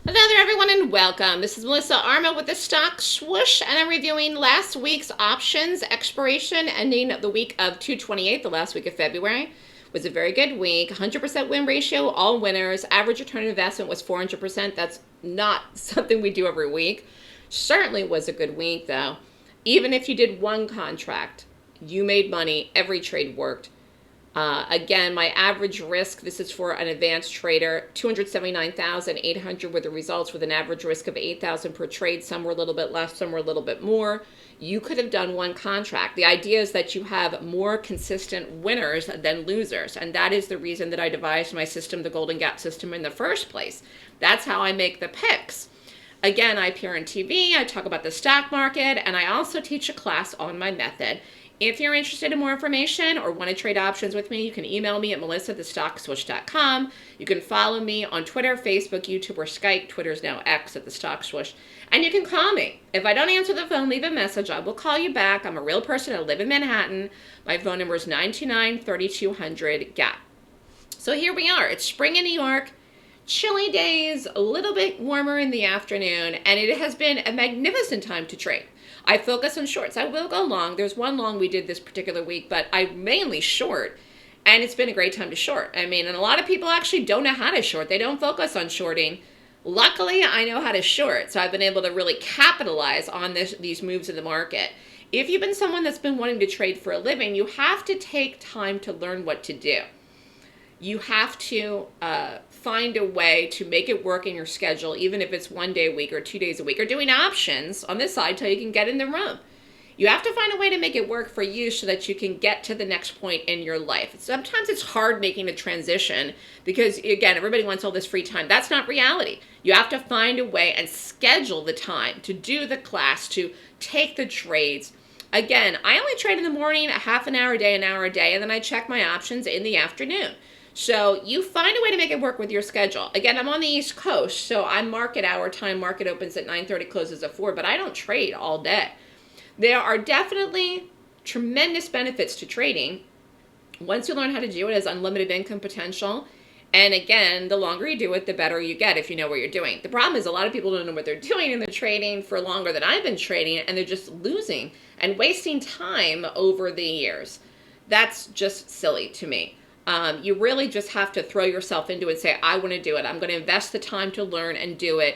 Hello there, everyone, and welcome. This is Melissa Armo with the Stock Swoosh, and I'm reviewing last week's options expiration ending the week of 2/28, the last week of February. It was a very good week. 100% win ratio, all winners. Average return on investment was 400%. That's not something we do every week. Certainly was a good week, though. Even if you did one contract, you made money. Every trade worked. Again, my average risk, this is for an advanced trader, 279,800 were the results with an average risk of 8,000 per trade. Some were a little bit less, some were a little bit more. You could have done one contract. The idea is that you have more consistent winners than losers, and that is the reason that I devised my system, the Golden Gap system, in the first place. That's how I make the picks. Again, I appear on TV, I talk about the stock market, and I also teach a class on my method. If you're interested in more information or want to trade options with me, you can email me at melissa@thestockswoosh.com. You can follow me on Twitter, Facebook, YouTube, or Skype. Twitter's now X at The Stock Swoosh. And you can call me. If I don't answer the phone, leave a message. I will call you back. I'm a real person. I live in Manhattan. My phone number is 929-3200-GAP. So here we are. It's spring in New York. Chilly days, a little bit warmer in the afternoon, and it has been a magnificent time to trade. I focus on shorts. I will go long. There's one long we did this particular week, but I mainly short, and it's been a great time to short. I mean, and a lot of people actually don't know how to short. They don't focus on shorting. Luckily, I know how to short, so I've been able to really capitalize on these moves in the market. If you've been someone that's been wanting to trade for a living, you have to take time to learn what to do. You have to find a way to make it work in your schedule, even if it's 1 day a week or 2 days a week, or doing options on this side till you can get in the room. You have to find a way to make it work for you so that you can get to the next point in your life. Sometimes it's hard making a transition because, again, everybody wants all this free time. That's not reality. You have to find a way and schedule the time to do the class, to take the trades. Again, I only trade in the morning, a half an hour a day, an hour a day, and then I check my options in the afternoon. So you find a way to make it work with your schedule. Again, I'm on the East Coast, so I'm market hour time. Market opens at 9:30, closes at 4, but I don't trade all day. There are definitely tremendous benefits to trading. Once you learn how to do it, it has unlimited income potential. And again, the longer you do it, the better you get if you know what you're doing. The problem is a lot of people don't know what they're doing, and they're trading for longer than I've been trading, and they're just losing and wasting time over the years. That's just silly to me. You really just have to throw yourself into it and say, I want to do it. I'm going to invest the time to learn and do it.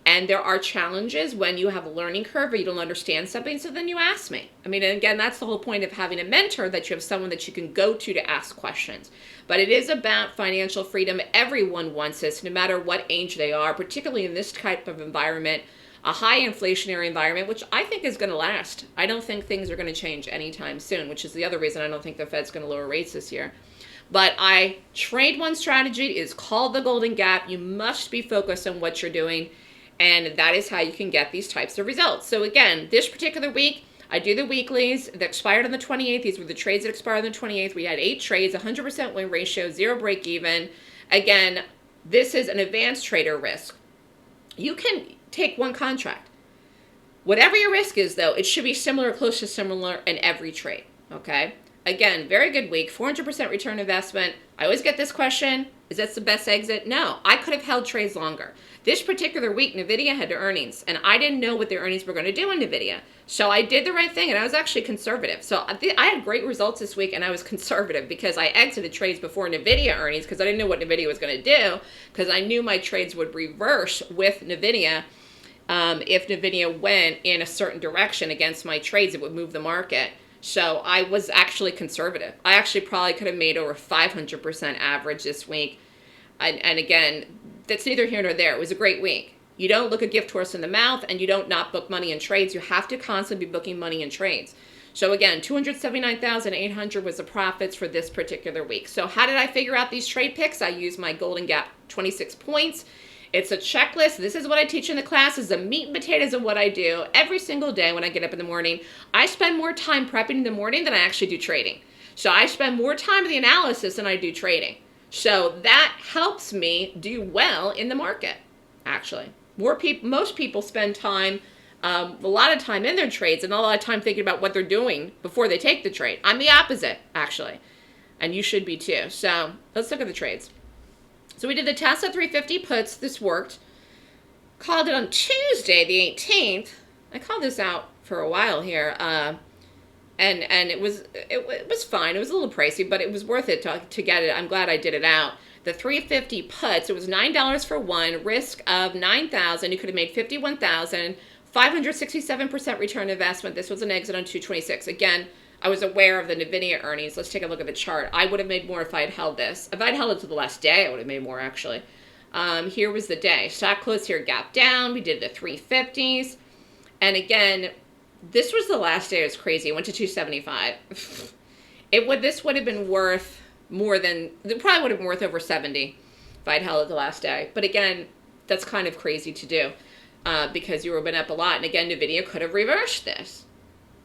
And there are challenges when you have a learning curve or you don't understand something, so then you ask me. I mean, and again, that's the whole point of having a mentor, that you have someone that you can go to ask questions. But it is about financial freedom. Everyone wants this, no matter what age they are, particularly in this type of environment, a high inflationary environment, which I think is going to last. I don't think things are going to change anytime soon, which is the other reason I don't think the Fed's going to lower rates this year. But I trade one strategy. It is called the Golden Gap. You must be focused on what you're doing, and that is how you can get these types of results. So again, this particular week, I do the weeklies that expired on the 28th. These were the trades that expired on the 28th. We had 8 trades, 100% win ratio, 0 break even. Again, this is an advanced trader risk. You can take one contract. Whatever your risk is, though, it should be similar or close to similar in every trade, okay? Again, very good week, 400% return investment. I always get this question, is that the best exit? No, I could have held trades longer. This particular week, NVIDIA had earnings, and I didn't know what their earnings were going to do in NVIDIA. So I did the right thing, and I was actually conservative. So I had great results this week, and I was conservative because I exited trades before NVIDIA earnings because I didn't know what NVIDIA was going to do, because I knew my trades would reverse with NVIDIA. If NVIDIA went in a certain direction against my trades, it would move the market. So I was actually conservative. I actually probably could have made over 500% average this week. And again, that's neither here nor there. It was a great week. You don't look a gift horse in the mouth, and you don't not book money in trades. You have to constantly be booking money in trades. So again, 279,800 was the profits for this particular week. So how did I figure out these trade picks? I used my Golden Gap 26 points. It's a checklist. This is what I teach in the class. Is the meat and potatoes of what I do every single day when I get up in the morning. I spend more time prepping in the morning than I actually do trading. So I spend more time in the analysis than I do trading. So that helps me do well in the market, actually. Most people spend time, a lot of time in their trades and a lot of time thinking about what they're doing before they take the trade. I'm the opposite, actually. And you should be too. So let's look at the trades. So we did the Tesla 350 puts. This worked. Called it on Tuesday, the 18th. I called this out for a while here. And it was fine. It was a little pricey, but it was worth it to get it. I'm glad I did it out. The 350 puts, it was $9 for one, risk of $9,000. You could have made $51,000, 567% return investment. This was an exit on 226. Again, I was aware of the NVIDIA earnings. Let's take a look at the chart. I would have made more if I had held this. If I'd held it to the last day, I would have made more actually. Here was the day. Stock closed here, gap down. We did the 350s. And again, this was the last day. It was crazy. It went to 275. This would have been worth more than, it probably would have been worth over 70 if I'd held it the last day. But again, that's kind of crazy to do because you were been up a lot. And again, NVIDIA could have reversed this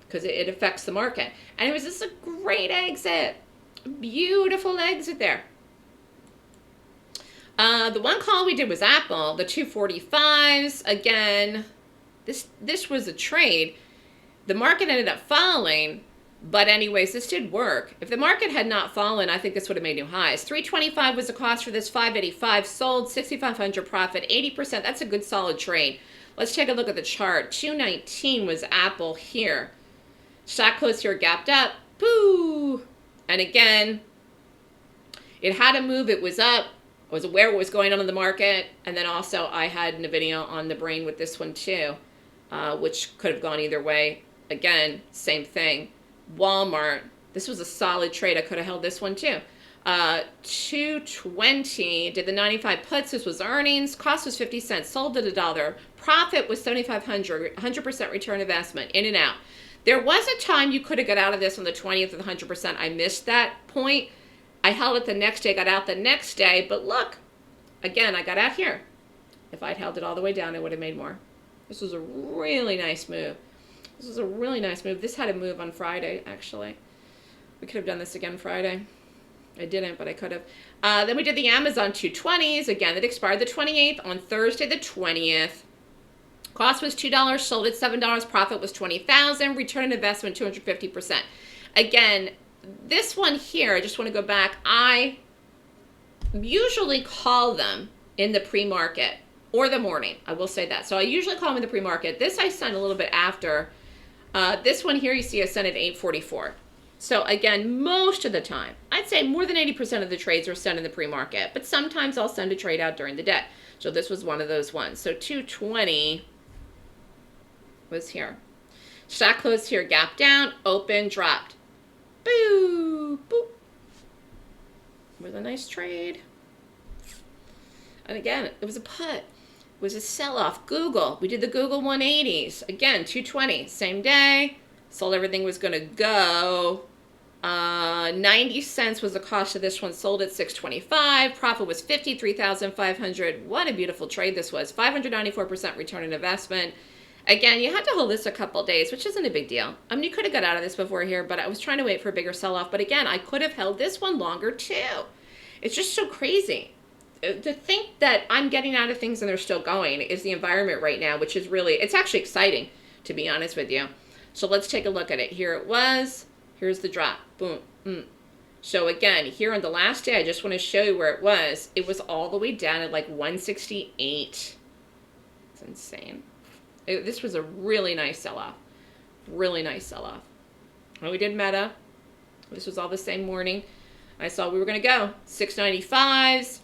because it affects the market. And it was just a great exit. Beautiful exit there. The one call we did was Apple, the 245s. Again, this was a trade. The market ended up falling, but anyways, this did work. If the market had not fallen, I think this would have made new highs. 325 was the cost for this, 585 sold, 6,500 profit, 80%. That's a good solid trade. Let's take a look at the chart. 219 was Apple here. Stock closed here, gapped up, boo. And again, it had a move, it was up. I was aware what was going on in the market. And then also I had NVIDIA on the brain with this one too, which could have gone either way. Again, same thing. Walmart, this was a solid trade. I could have held this one too. 220, did the 95 puts. This was earnings. Cost was 50 cents. Sold at $1. Profit was 7,500. 100% return investment. In and out. There was a time you could have got out of this on the 20th with 100%. I missed that point. I held it the next day, got out the next day. But look, again, I got out here. If I'd held it all the way down, I would have made more. This was a really nice move. This was a really nice move. This had a move on Friday, actually. We could have done this again Friday. I didn't, but I could have. Then we did the Amazon 220s. Again, it expired the 28th on Thursday the 20th. Cost was $2, sold at $7. Profit was $20,000. Return on investment 250%. Again, this one here, I just want to go back. I usually call them in the pre-market or the morning. I will say that. So I usually call them in the pre-market. This I sent a little bit after. This one here, you see I sent at 8:44. So again, most of the time, I'd say more than 80% of the trades are sent in the pre-market, but sometimes I'll send a trade out during the day. So this was one of those ones. So 220 was here. Stock closed here, gap down, open, dropped. Boo, boop. Was a nice trade. And again, it was a put. It was a sell-off. Google. We did the Google 180s. Again, 220. Same day. Sold everything was going to go. 90 cents was the cost of this one. Sold at 625. Profit was 53,500. What a beautiful trade this was. 594% return on investment. Again, you had to hold this a couple days, which isn't a big deal. I mean, you could have got out of this before here, but I was trying to wait for a bigger sell-off. But again, I could have held this one longer too. It's just so crazy. To think that I'm getting out of things and they're still going is the environment right now, which is really, it's actually exciting, to be honest with you. So let's take a look at it. Here it was. Here's the drop. Boom. So again, here on the last day, I just want to show you where it was. It was all the way down at like 168. It's insane. This was a really nice sell-off. Really nice sell-off. And we did Meta. This was all the same morning. I saw we were going to go. 695s.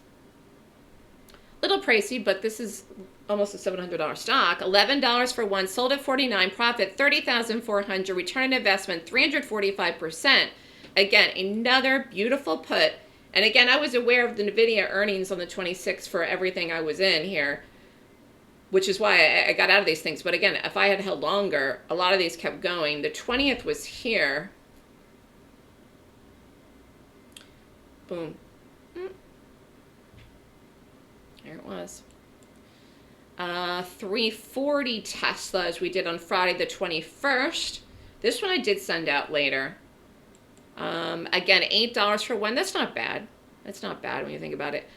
Little pricey, but this is almost a $700 stock. $11 for one. Sold at 49. Profit 30,400. Return on investment 345%. Again, another beautiful put. And again, I was aware of the NVIDIA earnings on the 26th for everything I was in here, which is why I got out of these things. But again, if I had held longer, a lot of these kept going. The 20th was here. Boom. There it was. 340 Teslas we did on Friday the 21st. This one I did send out later. Again, $8 for one. That's not bad. That's not bad when you think about it.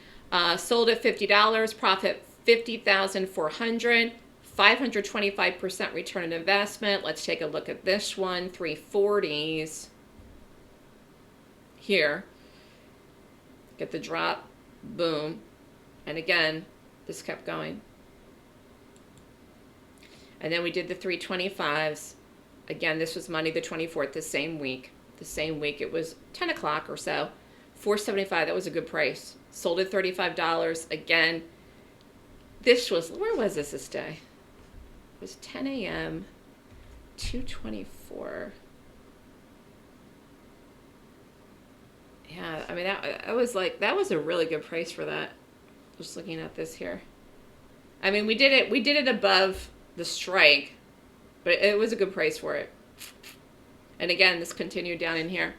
Sold at $50. Profit 50,400. 525% return on investment. Let's take a look at this one. 340s. Here. Get the drop. Boom. And again, this kept going. And then we did the 325s. Again, this was Monday the 24th, the same week. The same week, it was 10 o'clock or so. 475, that was a good price. Sold at $35. Again, this was, where was this day? It was 10 a.m., 224. Yeah, I mean, that was like, that was a really good price for that. Just looking at this here. I mean, we did it above the strike, but it was a good price for it. And again, this continued down in here.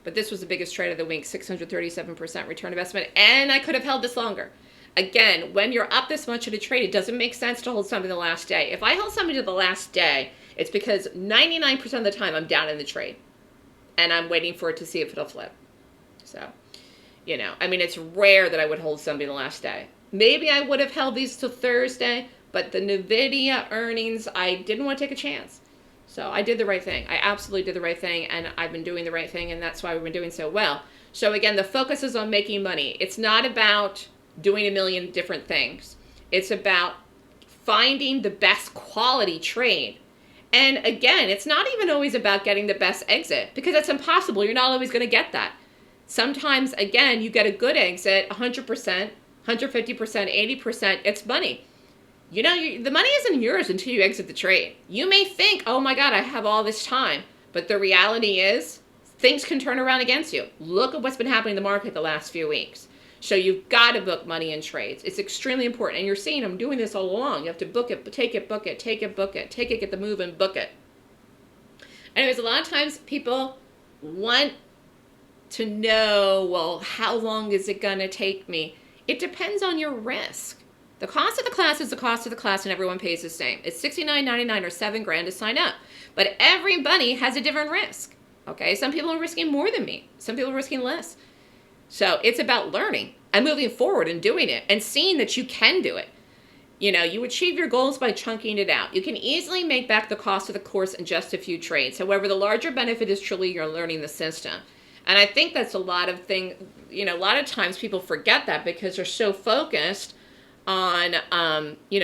But this was the biggest trade of the week, 637% return investment. And I could have held this longer. Again, when you're up this much in a trade, it doesn't make sense to hold something the last day. If I hold something to the last day, it's because 99% of the time I'm down in the trade. And I'm waiting for it to see if it'll flip. So, you know, I mean, it's rare that I would hold something the last day. Maybe I would have held these till Thursday, but the NVIDIA earnings, I didn't want to take a chance. So I did the right thing. I absolutely did the right thing, and I've been doing the right thing, and that's why we've been doing so well. So again, the focus is on making money. It's not about doing a million different things. It's about finding the best quality trade. And again, it's not even always about getting the best exit, because that's impossible. You're not always going to get that. Sometimes, again, you get a good exit, 100%, 150%, 80%, it's money. You know, the money isn't yours until you exit the trade. You may think, oh my God, I have all this time. But the reality is, things can turn around against you. Look at what's been happening in the market the last few weeks. So you've got to book money in trades. It's extremely important. And you're seeing I'm doing this all along. You have to book it, take it, book it, take it, book it, take it, get the move, and book it. Anyways, a lot of times people want to know, well, how long is it going to take me? It depends on your risk. The cost of the class is the cost of the class, and everyone pays the same. It's $69.99 or $7,000 to sign up. But everybody has a different risk. Okay, some people are risking more than me. Some people are risking less. So it's about learning and moving forward and doing it and seeing that you can do it. You know, you achieve your goals by chunking it out. You can easily make back the cost of the course in just a few trades. However, the larger benefit is truly you're learning the system. And I think that's a lot of a lot of times people forget that because they're so focused on,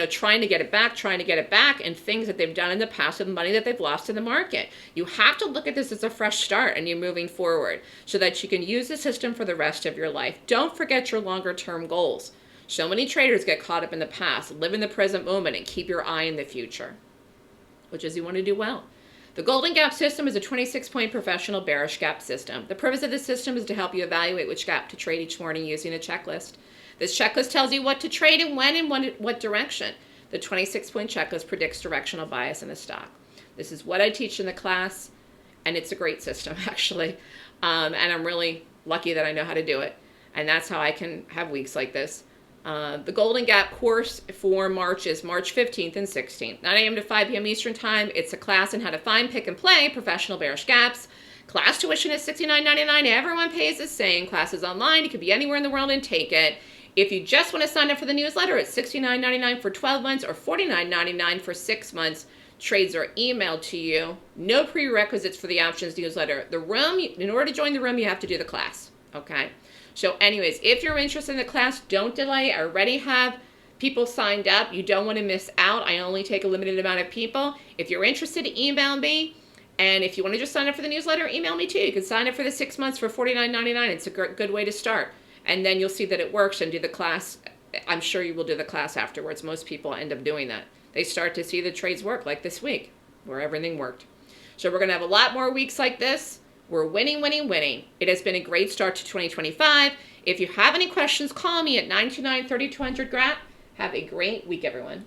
trying to get it back, and things that they've done in the past with money that they've lost in the market. You have to look at this as a fresh start and you're moving forward so that you can use the system for the rest of your life. Don't forget your longer term goals. So many traders get caught up in the past. Live in the present moment and keep your eye in the future, which is you want to do well. The Golden Gap system is a 26-point professional bearish gap system. The purpose of this system is to help you evaluate which gap to trade each morning using a checklist. This checklist tells you what to trade and when and what direction. The 26-point checklist predicts directional bias in the stock. This is what I teach in the class, and it's a great system, actually. And I'm really lucky that I know how to do it. And that's how I can have weeks like this. The Golden Gap course for March is March 15th and 16th, 9 a.m. to 5 p.m. Eastern Time. It's a class on how to find, pick, and play professional bearish gaps. Class tuition is $69.99. Everyone pays the same. Class is online. You could be anywhere in the world and take it. If you just want to sign up for the newsletter, it's $69.99 for 12 months or $49.99 for 6 months. Trades are emailed to you. No prerequisites for the options newsletter. The room, in order to join the room, you have to do the class. Okay? So anyways, if you're interested in the class, don't delay. I already have people signed up. You don't want to miss out. I only take a limited amount of people. If you're interested, email me. And if you want to just sign up for the newsletter, email me too. You can sign up for the 6 months for $49.99. It's a good way to start. And then you'll see that it works and do the class. I'm sure you will do the class afterwards. Most people end up doing that. They start to see the trades work, like this week, where everything worked. So we're going to have a lot more weeks like this. We're winning, winning, winning. It has been a great start to 2025. If you have any questions, call me at 929-3200-GRAP. Have a great week, everyone.